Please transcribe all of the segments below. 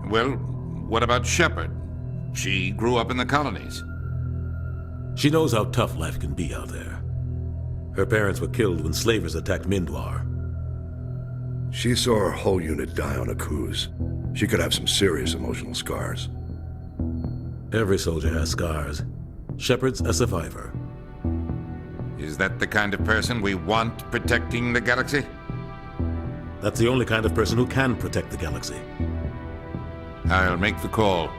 Well, what about Shepard? She grew up in the colonies. She knows how tough life can be out there. Her parents were killed when slavers attacked Mindwar. She saw her whole unit die on a cruise. She could have some serious emotional scars. Every soldier has scars. Shepard's a survivor. Is that the kind of person we want protecting the galaxy? That's the only kind of person who can protect the galaxy. I'll make the call.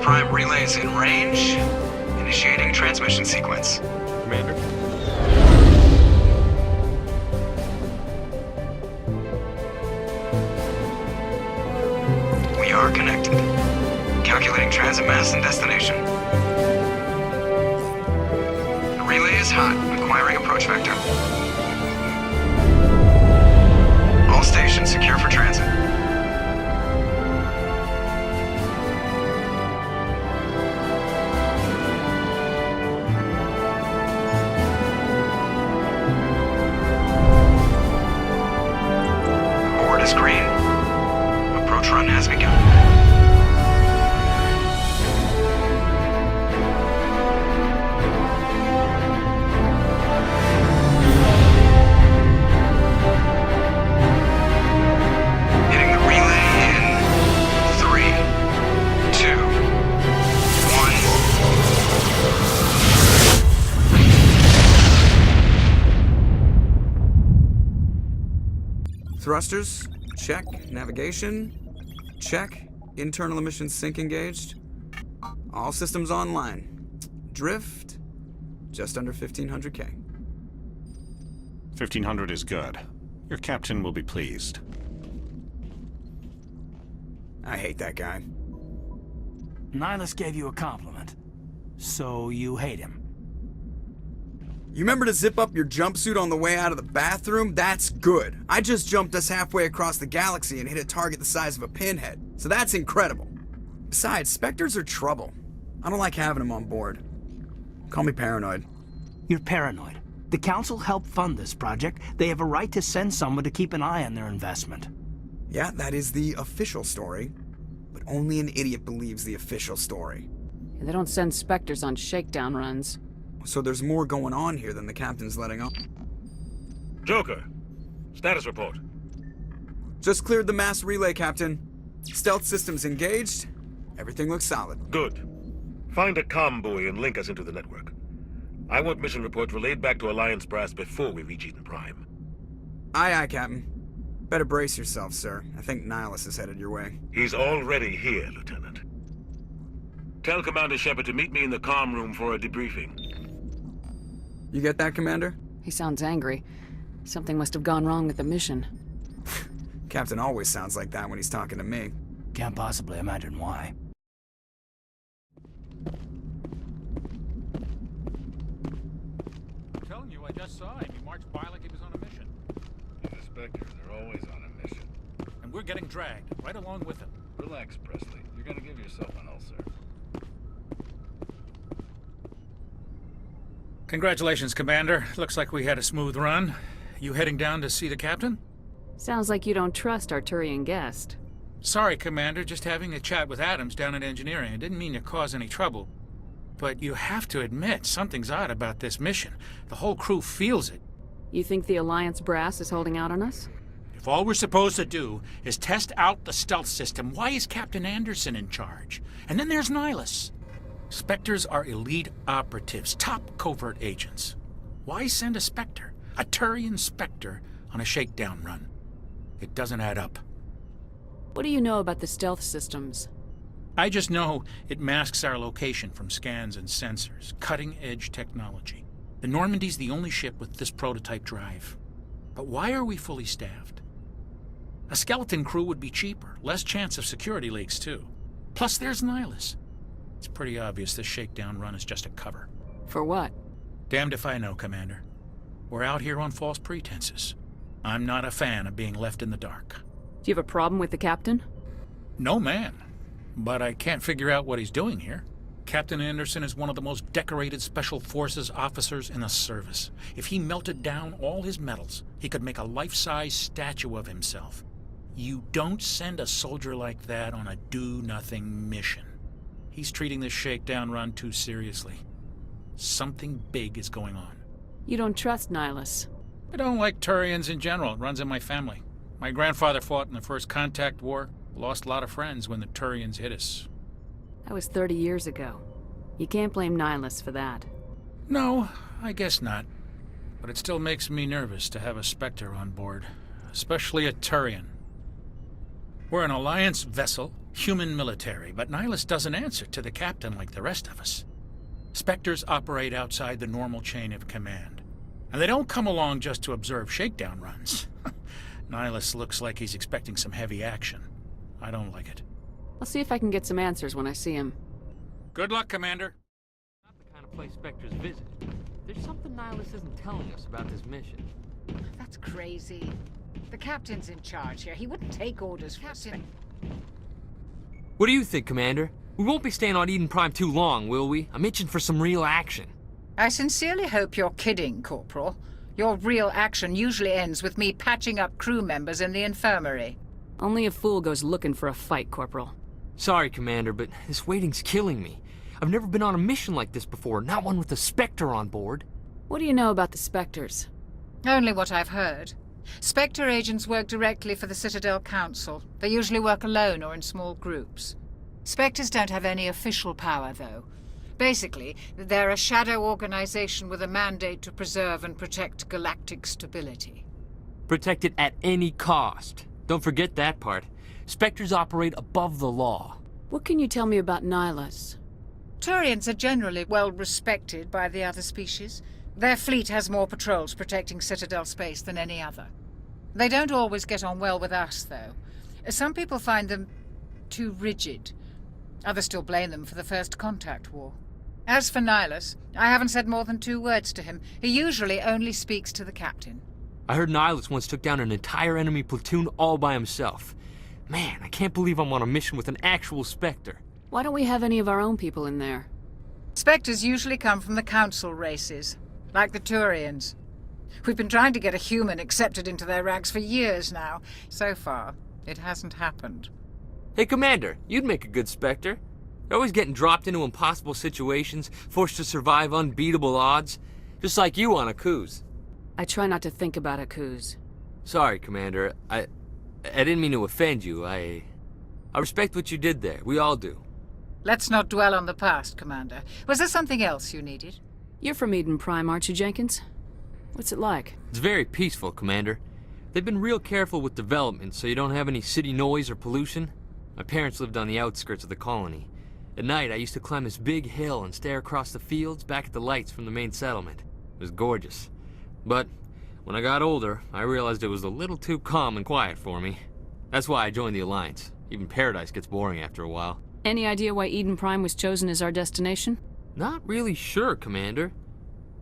Prime relays in range. Initiating transmission sequence. Commander? We are connected. Calculating transit mass and destination. The relay is hot, acquiring approach vector. All stations secure for transit. Green. Approach run has begun. Hitting the relay in 3, 2, 1. Thrusters. Check. Navigation. Check. Internal emissions sync engaged. All systems online. Drift. Just under 1,500K. 1,500 is good. Your captain will be pleased. I hate that guy. Nihilus gave you a compliment. So you hate him. You remember to zip up your jumpsuit on the way out of the bathroom? That's good. I just jumped us halfway across the galaxy and hit a target the size of a pinhead. So that's incredible. Besides, Spectres are trouble. I don't like having them on board. Call me paranoid. You're paranoid. The Council helped fund this project. They have a right to send someone to keep an eye on their investment. Yeah, that is the official story. But only an idiot believes the official story. They don't send Spectres on shakedown runs. So there's more going on here than the captain's letting on. Joker, status report. Just cleared the mass relay, Captain. Stealth systems engaged. Everything looks solid. Good. Find a comm buoy and link us into the network. I want mission reports relayed back to Alliance brass before we reach Eden Prime. Aye, aye, Captain. Better brace yourself, sir. I think Nihilus is headed your way. He's already here, Lieutenant. Tell Commander Shepard to meet me in the comm room for a debriefing. You get that, Commander? He sounds angry. Something must have gone wrong with the mission. Captain always sounds like that when he's talking to me. Can't possibly imagine why. I'm telling you, I just saw him. He marched by like he was on a mission. The Spectres are always on a mission. And we're getting dragged, right along with him. Relax, Presley. You're gonna give yourself an ulcer. Congratulations, Commander. Looks like we had a smooth run. You heading down to see the captain? Sounds like you don't trust our Turian guest. Sorry, Commander. Just having a chat with Adams down at engineering. I didn't mean to cause any trouble. But you have to admit, something's odd about this mission. The whole crew feels it. You think the Alliance brass is holding out on us? If all we're supposed to do is test out the stealth system, why is Captain Anderson in charge? And then there's Nihilus. Spectres are elite operatives, top covert agents. Why send a Spectre, a Turian Spectre, on a shakedown run? It doesn't add up. What do you know about the stealth systems? I just know it masks our location from scans and sensors. Cutting-edge technology. The Normandy's the only ship with this prototype drive. But why are we fully staffed? A skeleton crew would be cheaper, less chance of security leaks too. Plus there's Nihilus. It's pretty obvious this shakedown run is just a cover. For what? Damned if I know, Commander. We're out here on false pretenses. I'm not a fan of being left in the dark. Do you have a problem with the captain? No man. But I can't figure out what he's doing here. Captain Anderson is one of the most decorated Special Forces officers in the service. If he melted down all his medals, he could make a life-size statue of himself. You don't send a soldier like that on a do-nothing mission. He's treating this shakedown run too seriously. Something big is going on. You don't trust Nihilus. I don't like Turians in general. It runs in my family. My grandfather fought in the First Contact War. Lost a lot of friends when the Turians hit us. That was 30 years ago. You can't blame Nihilus for that. No, I guess not. But it still makes me nervous to have a Spectre on board. Especially a Turian. We're an Alliance vessel, human military, but Nihilus doesn't answer to the captain like the rest of us. Spectres operate outside the normal chain of command. And they don't come along just to observe shakedown runs. Nihilus looks like he's expecting some heavy action. I don't like it. I'll see if I can get some answers when I see him. Good luck, Commander. Not the kind of place Spectres visit. There's something Nihilus isn't telling us about this mission. That's crazy. The captain's in charge here. He wouldn't take orders from Captain. What do you think, Commander? We won't be staying on Eden Prime too long, will we? I'm itching for some real action. I sincerely hope you're kidding, Corporal. Your real action usually ends with me patching up crew members in the infirmary. Only a fool goes looking for a fight, Corporal. Sorry, Commander, but this waiting's killing me. I've never been on a mission like this before, not one with a Spectre on board. What do you know about the Spectres? Only what I've heard. Spectre agents work directly for the Citadel Council. They usually work alone or in small groups. Spectres don't have any official power, though. Basically, they're a shadow organization with a mandate to preserve and protect galactic stability. Protect it at any cost. Don't forget that part. Spectres operate above the law. What can you tell me about Nihilus? Turians are generally well respected by the other species. Their fleet has more patrols protecting Citadel space than any other. They don't always get on well with us, though. Some people find them too rigid. Others still blame them for the First Contact War. As for Nihilus, I haven't said more than 2 words to him. He usually only speaks to the captain. I heard Nihilus once took down an entire enemy platoon all by himself. Man, I can't believe I'm on a mission with an actual Spectre. Why don't we have any of our own people in there? Spectres usually come from the Council races, like the Turians. We've been trying to get a human accepted into their ranks for years now. So far, it hasn't happened. Hey, Commander, you'd make a good Spectre. You're always getting dropped into impossible situations, forced to survive unbeatable odds. Just like you on Akuz. I try not to think about Akuz. Sorry, Commander. I didn't mean to offend you. I respect what you did there. We all do. Let's not dwell on the past, Commander. Was there something else you needed? You're from Eden Prime, aren't you, Jenkins? What's it like? It's very peaceful, Commander. They've been real careful with development, so you don't have any city noise or pollution. My parents lived on the outskirts of the colony. At night, I used to climb this big hill and stare across the fields back at the lights from the main settlement. It was gorgeous. But when I got older, I realized it was a little too calm and quiet for me. That's why I joined the Alliance. Even Paradise gets boring after a while. Any idea why Eden Prime was chosen as our destination? Not really sure, Commander.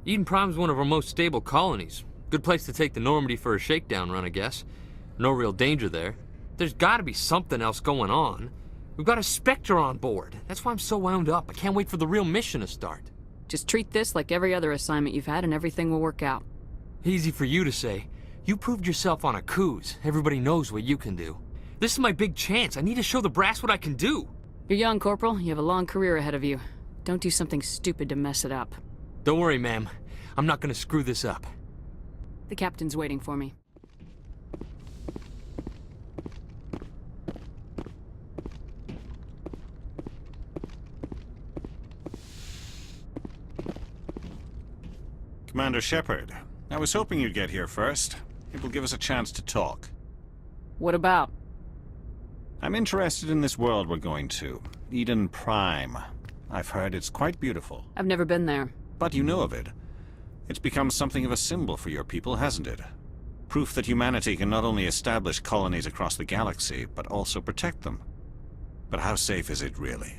Eden Prime's one of our most stable colonies. Good place to take the Normandy for a shakedown run, I guess. No real danger there. There's gotta be something else going on. We've got a Spectre on board. That's why I'm so wound up. I can't wait for the real mission to start. Just treat this like every other assignment you've had and everything will work out. Easy for you to say. You proved yourself on Akuz. Everybody knows what you can do. This is my big chance. I need to show the brass what I can do. You're young, Corporal. You have a long career ahead of you. Don't do something stupid to mess it up. Don't worry, ma'am. I'm not gonna screw this up. The captain's waiting for me. Commander Shepard, I was hoping you'd get here first. It will give us a chance to talk. What about? I'm interested in this world we're going to. Eden Prime. I've heard it's quite beautiful. I've never been there. But you know of it. It's become something of a symbol for your people, hasn't it? Proof that humanity can not only establish colonies across the galaxy, but also protect them. But how safe is it really?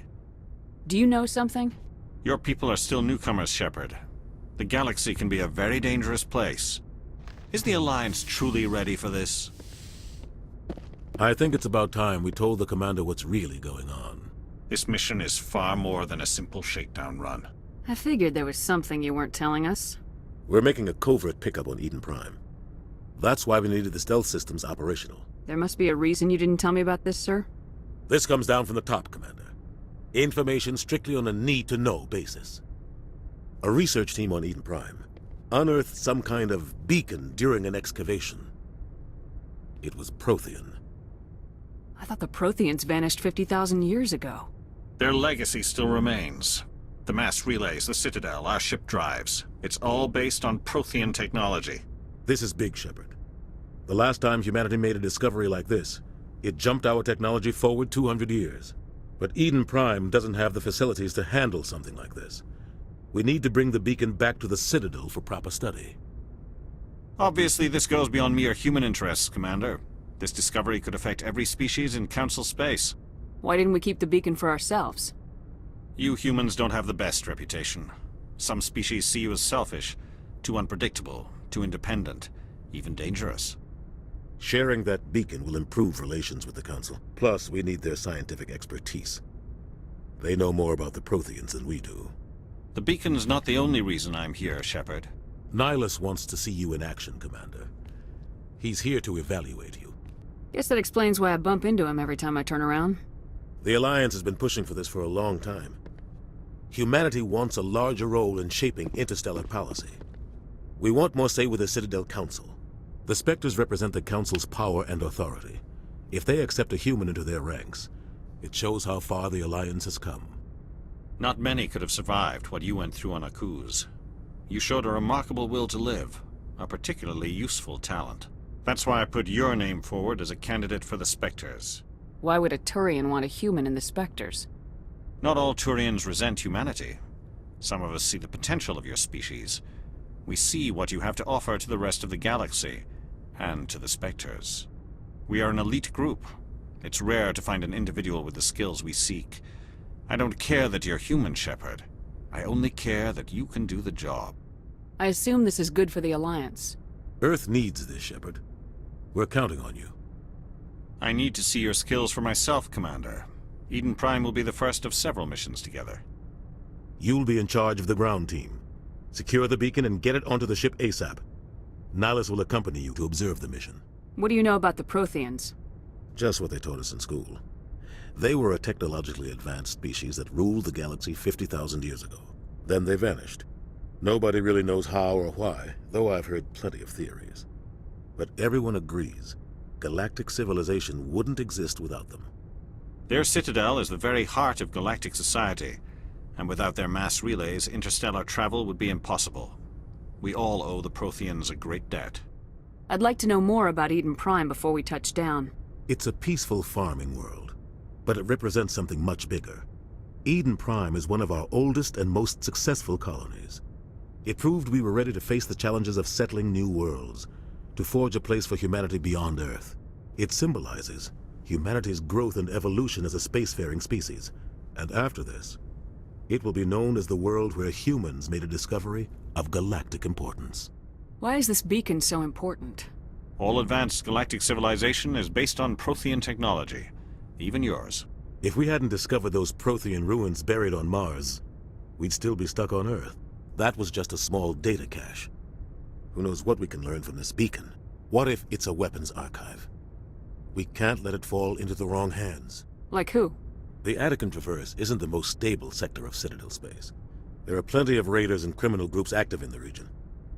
Do you know something? Your people are still newcomers, Shepard. The galaxy can be a very dangerous place. Is the Alliance truly ready for this? I think it's about time we told the commander what's really going on. This mission is far more than a simple shakedown run. I figured there was something you weren't telling us. We're making a covert pickup on Eden Prime. That's why we needed the stealth systems operational. There must be a reason you didn't tell me about this, sir? This comes down from the top, Commander. Information strictly on a need-to-know basis. A research team on Eden Prime unearthed some kind of beacon during an excavation. It was Prothean. I thought the Protheans vanished 50,000 years ago. Their legacy still remains. The mass relays, the Citadel, our ship drives. It's all based on Prothean technology. This is big, Shepard. The last time humanity made a discovery like this, it jumped our technology forward 200 years. But Eden Prime doesn't have the facilities to handle something like this. We need to bring the beacon back to the Citadel for proper study. Obviously, this goes beyond mere human interests, Commander. This discovery could affect every species in Council space. Why didn't we keep the beacon for ourselves? You humans don't have the best reputation. Some species see you as selfish, too unpredictable, too independent, even dangerous. Sharing that beacon will improve relations with the Council. Plus, we need their scientific expertise. They know more about the Protheans than we do. The beacon's not the only reason I'm here, Shepard. Nihilus wants to see you in action, Commander. He's here to evaluate you. Guess that explains why I bump into him every time I turn around. The Alliance has been pushing for this for a long time. Humanity wants a larger role in shaping interstellar policy. We want more say with the Citadel Council. The Spectres represent the Council's power and authority. If they accept a human into their ranks, it shows how far the Alliance has come. Not many could have survived what you went through on Akuz. You showed a remarkable will to live, a particularly useful talent. That's why I put your name forward as a candidate for the Spectres. Why would a Turian want a human in the Spectres? Not all Turians resent humanity. Some of us see the potential of your species. We see what you have to offer to the rest of the galaxy, and to the Spectres. We are an elite group. It's rare to find an individual with the skills we seek. I don't care that you're human, Shepard. I only care that you can do the job. I assume this is good for the Alliance. Earth needs this, Shepard. We're counting on you. I need to see your skills for myself, Commander. Eden Prime will be the first of several missions together. You'll be in charge of the ground team. Secure the beacon and get it onto the ship ASAP. Nihilus will accompany you to observe the mission. What do you know about the Protheans? Just what they taught us in school. They were a technologically advanced species that ruled the galaxy 50,000 years ago. Then they vanished. Nobody really knows how or why, though I've heard plenty of theories. But everyone agrees, galactic civilization wouldn't exist without them. Their citadel is the very heart of galactic society, and without their mass relays, interstellar travel would be impossible. We all owe the Protheans a great debt. I'd like to know more about Eden Prime before we touch down. It's a peaceful farming world, but it represents something much bigger. Eden Prime is one of our oldest and most successful colonies. It proved we were ready to face the challenges of settling new worlds, to forge a place for humanity beyond Earth. It symbolizes humanity's growth and evolution as a spacefaring species. And after this, it will be known as the world where humans made a discovery of galactic importance. Why is this beacon so important? All advanced galactic civilization is based on Prothean technology, even yours. If we hadn't discovered those Prothean ruins buried on Mars, we'd still be stuck on Earth. That was just a small data cache. Who knows what we can learn from this beacon? What if it's a weapons archive? We can't let it fall into the wrong hands. Like who? The Attican Traverse isn't the most stable sector of Citadel space. There are plenty of raiders and criminal groups active in the region.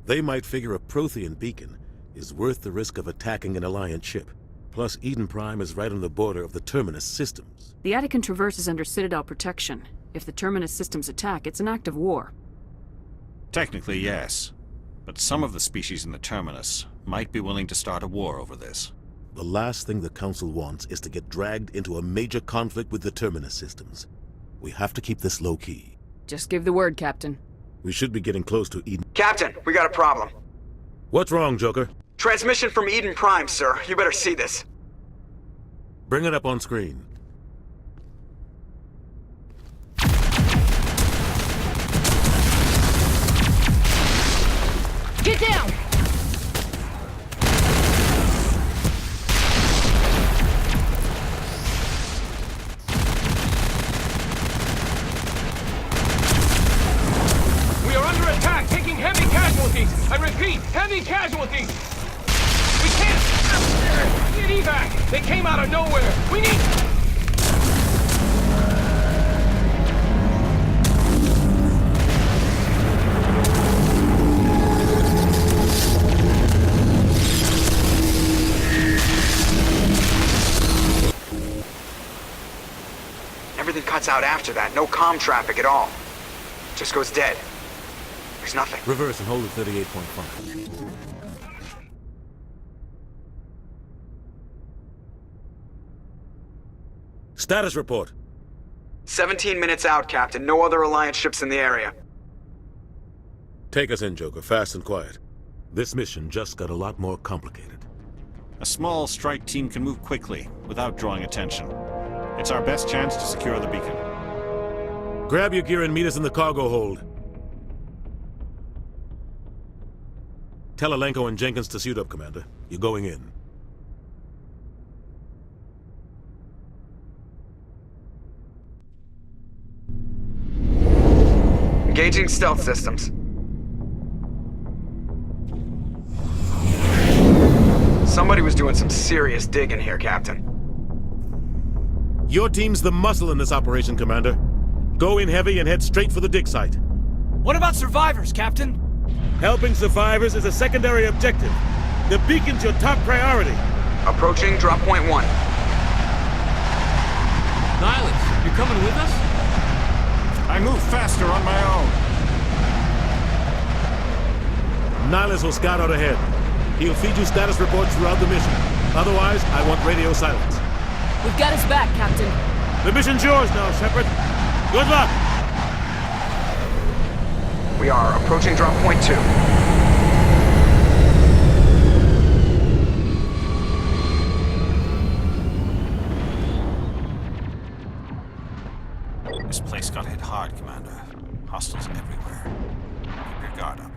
They might figure a Prothean beacon is worth the risk of attacking an Alliance ship. Plus, Eden Prime is right on the border of the Terminus systems. The Attican Traverse is under Citadel protection. If the Terminus systems attack, it's an act of war. Technically, yes. But some of the species in the Terminus might be willing to start a war over this. The last thing the Council wants is to get dragged into a major conflict with the Terminus systems. We have to keep this low-key. Just give the word, Captain. We should be getting close to Eden. Captain, we got a problem. What's wrong, Joker? Transmission from Eden Prime, sir. You better see this. Bring it up on screen. Get down! We are under attack, taking heavy casualties. I repeat, heavy casualties. We can't get evac. They came out of nowhere. We need... Everything cuts out after that. No comm traffic at all. Just goes dead. There's nothing. Reverse and hold at 38.5. Status report. 17 minutes out, Captain. No other Alliance ships in the area. Take us in, Joker, fast and quiet. This mission just got a lot more complicated. A small strike team can move quickly, without drawing attention. It's our best chance to secure the beacon. Grab your gear and meet us in the cargo hold. Tell Alenko and Jenkins to suit up, Commander. You're going in. Engaging stealth systems. Somebody was doing some serious digging here, Captain. Your team's the muscle in this operation, Commander. Go in heavy and head straight for the dig site. What about survivors, Captain? Helping survivors is a secondary objective. The beacon's your top priority. Approaching drop point 1. Nihilus, you're coming with us? I move faster on my own. Nihilus will scout out ahead. He'll feed you status reports throughout the mission. Otherwise, I want radio silence. We've got his back, Captain. The mission's yours now, Shepard. Good luck! We are approaching drop point 2. This place got hit hard, Commander. Hostiles everywhere. Keep your guard up.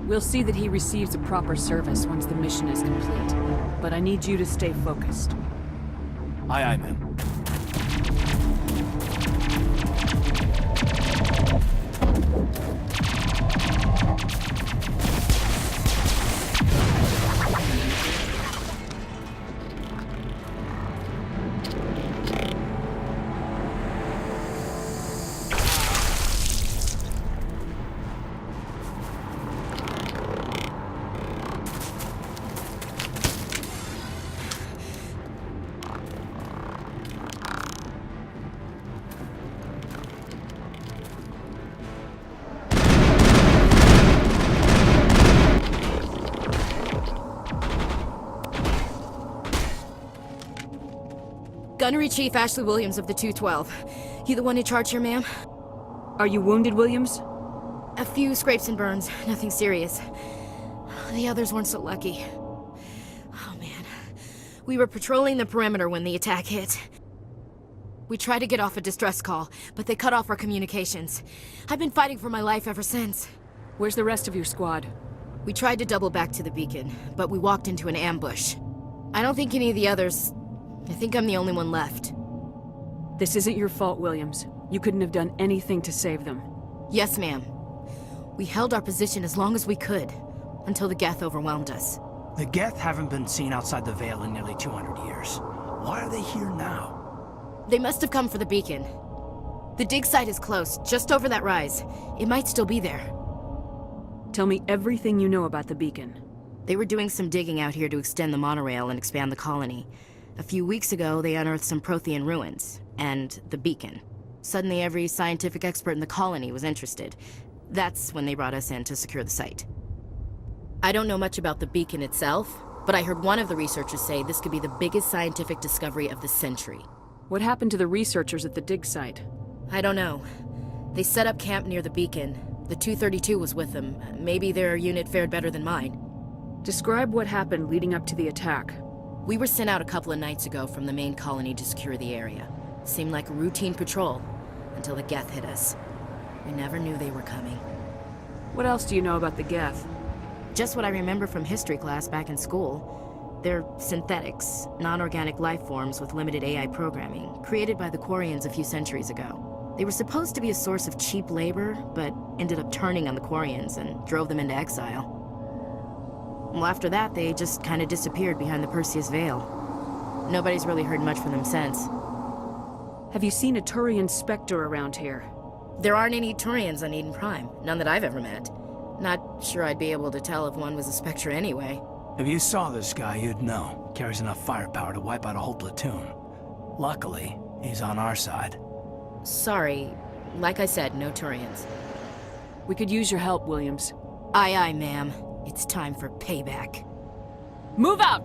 We'll see that he receives a proper service once the mission is complete. But I need you to stay focused. Aye, aye, ma'am. Gunnery Chief Ashley Williams of the 212. You the one in charge here, ma'am? Are you wounded, Williams? A few scrapes and burns, nothing serious. The others weren't so lucky. Oh man. We were patrolling the perimeter when the attack hit. We tried to get off a distress call, but they cut off our communications. I've been fighting for my life ever since. Where's the rest of your squad? We tried to double back to the beacon, but we walked into an ambush. I don't think any of the others... I think I'm the only one left. This isn't your fault, Williams. You couldn't have done anything to save them. Yes, ma'am. We held our position as long as we could, until the Geth overwhelmed us. The Geth haven't been seen outside the Veil in nearly 200 years. Why are they here now? They must have come for the beacon. The dig site is close, just over that rise. It might still be there. Tell me everything you know about the beacon. They were doing some digging out here to extend the monorail and expand the colony. A few weeks ago, they unearthed some Prothean ruins, and the beacon. Suddenly, every scientific expert in the colony was interested. That's when they brought us in to secure the site. I don't know much about the beacon itself, but I heard one of the researchers say this could be the biggest scientific discovery of the century. What happened to the researchers at the dig site? I don't know. They set up camp near the beacon. The 232 was with them. Maybe their unit fared better than mine. Describe what happened leading up to the attack. We were sent out a couple of nights ago from the main colony to secure the area. Seemed like a routine patrol, until the Geth hit us. We never knew they were coming. What else do you know about the Geth? Just what I remember from history class back in school. They're synthetics, non-organic life forms with limited AI programming, created by the Quarians a few centuries ago. They were supposed to be a source of cheap labor, but ended up turning on the Quarians and drove them into exile. Well, after that, they just kind of disappeared behind the Perseus Veil. Nobody's really heard much from them since. Have you seen a Turian Spectre around here? There aren't any Turians on Eden Prime, none that I've ever met. Not sure I'd be able to tell if one was a Spectre anyway. If you saw this guy, you'd know. Carries enough firepower to wipe out a whole platoon. Luckily, he's on our side. Sorry. Like I said, no Turians. We could use your help, Williams. Aye, aye, ma'am. It's time for payback. Move out!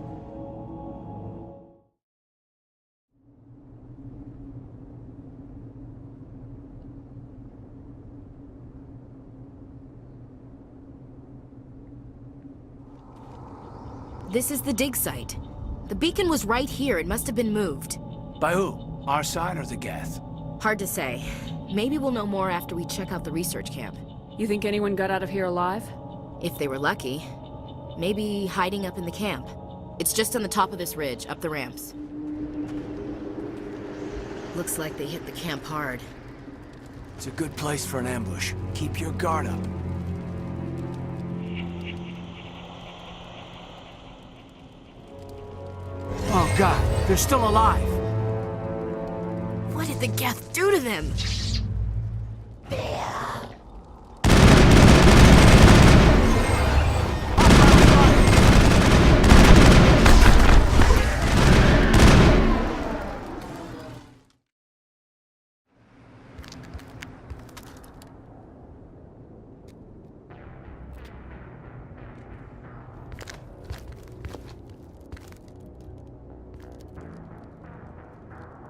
This is the dig site. The beacon was right here. It must have been moved. By who? Our side or the Geth? Hard to say. Maybe we'll know more after we check out the research camp. You think anyone got out of here alive? If they were lucky. Maybe hiding up in the camp. It's just on the top of this ridge, up the ramps. Looks like they hit the camp hard. It's a good place for an ambush. Keep your guard up. Oh God, they're still alive! What did the Geth do to them?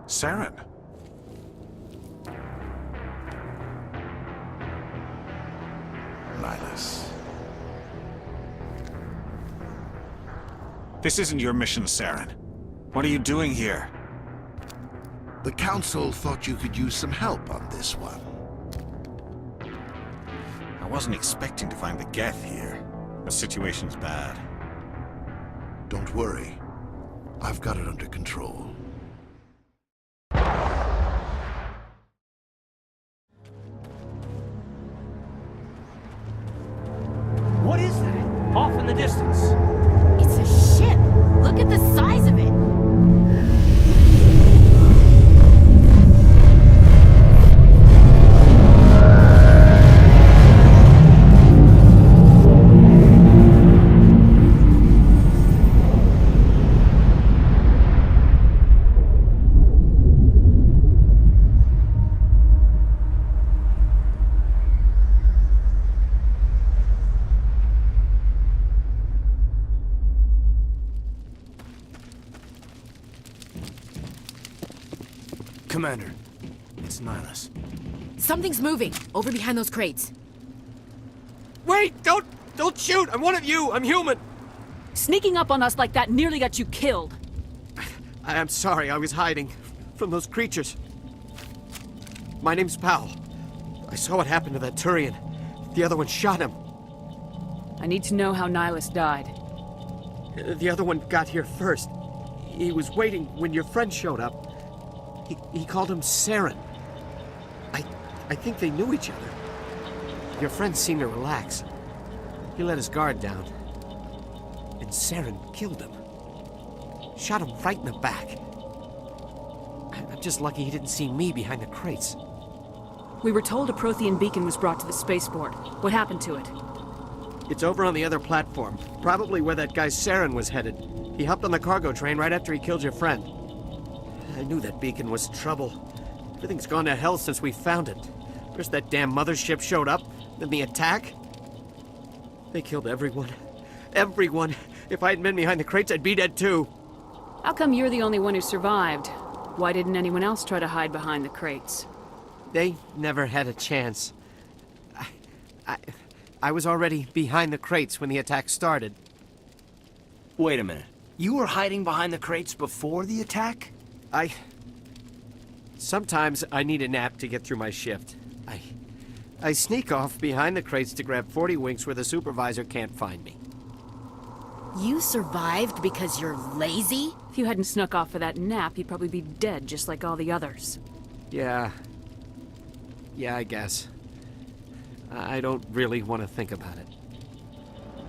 Saren. Nihilus. This isn't your mission, Saren. What are you doing here? The Council thought you could use some help on this one. I wasn't expecting to find the Geth here. The situation's bad. Don't worry. I've got it under control. What is that? Off in the distance. It's a ship. Look at the size of it. Commander, it's Nihilus. Something's moving, over behind those crates. Wait! Don't shoot! I'm one of you! I'm human! Sneaking up on us like that nearly got you killed. I'm sorry, I was hiding from those creatures. My name's Powell. I saw what happened to that Turian. The other one shot him. I need to know how Nihilus died. The other one got here first. He was waiting when your friend showed up. He called him Saren. I think they knew each other. Your friend seemed to relax. He let his guard down. And Saren killed him. Shot him right in the back. I'm just lucky he didn't see me behind the crates. We were told a Prothean beacon was brought to the spaceport. What happened to it? It's over on the other platform. Probably where that guy Saren was headed. He hopped on the cargo train right after he killed your friend. I knew that beacon was trouble. Everything's gone to hell since we found it. First that damn mothership showed up, then the attack. They killed everyone. Everyone. If I hadn't been behind the crates, I'd be dead too. How come you're the only one who survived? Why didn't anyone else try to hide behind the crates? They never had a chance. I was already behind the crates when the attack started. Wait a minute. You were hiding behind the crates before the attack? Sometimes I need a nap to get through my shift. I sneak off behind the crates to grab 40 winks where the supervisor can't find me. You survived because you're lazy? If you hadn't snuck off for that nap, you'd probably be dead just like all the others. Yeah, I guess. I don't really want to think about it.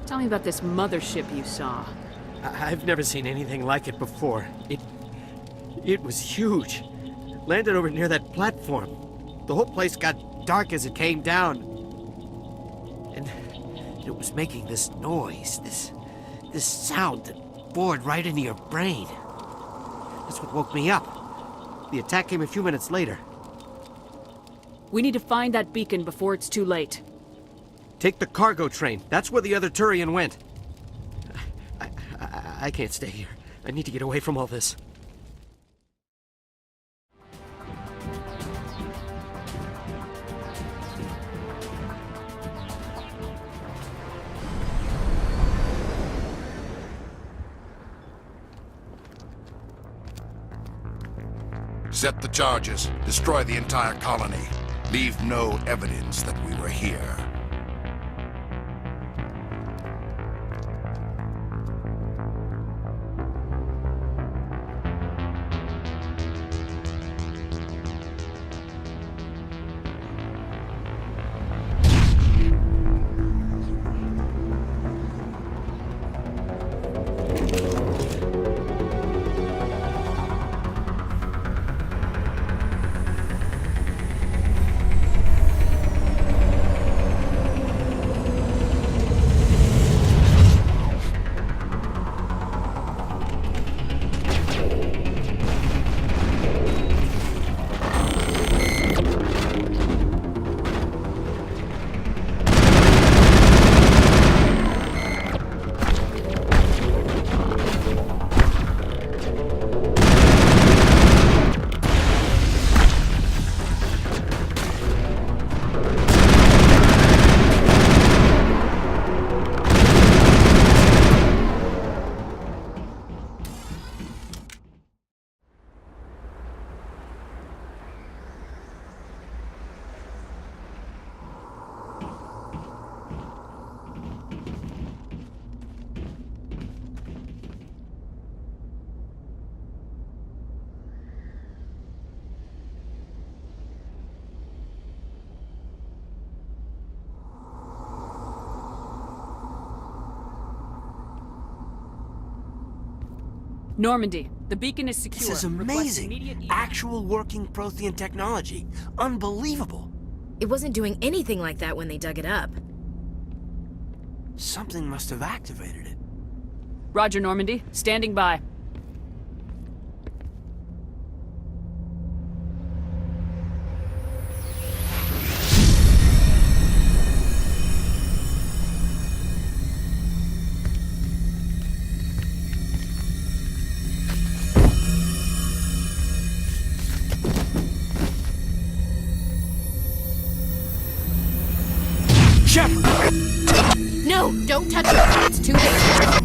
Tell me about this mothership you saw. I've never seen anything like it before. It was huge. Landed over near that platform. The whole place got dark as it came down. And it was making this noise, this sound that bored right into your brain. That's what woke me up. The attack came a few minutes later. We need to find that beacon before it's too late. Take the cargo train. That's where the other Turian went. I can't stay here. I need to get away from all this. Set the charges. Destroy the entire colony. Leave no evidence that we were here. Normandy, the beacon is secure. This is amazing. Actual working Prothean technology. Unbelievable. It wasn't doing anything like that when they dug it up. Something must have activated it. Roger, Normandy. Standing by. No, don't touch it. It's too dangerous.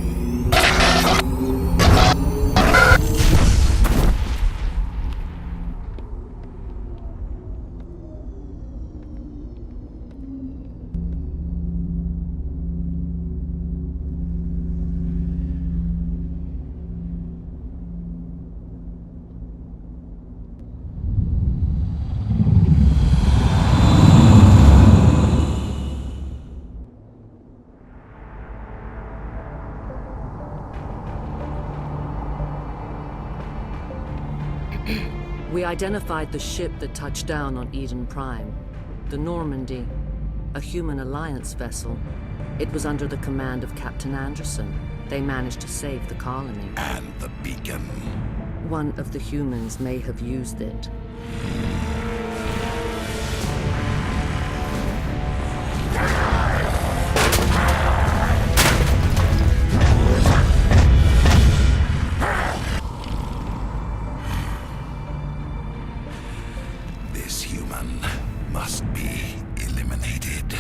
We identified the ship that touched down on Eden Prime. The Normandy, a human alliance vessel. It was under the command of Captain Anderson. They managed to save the colony. And the beacon. One of the humans may have used it. This human must be eliminated.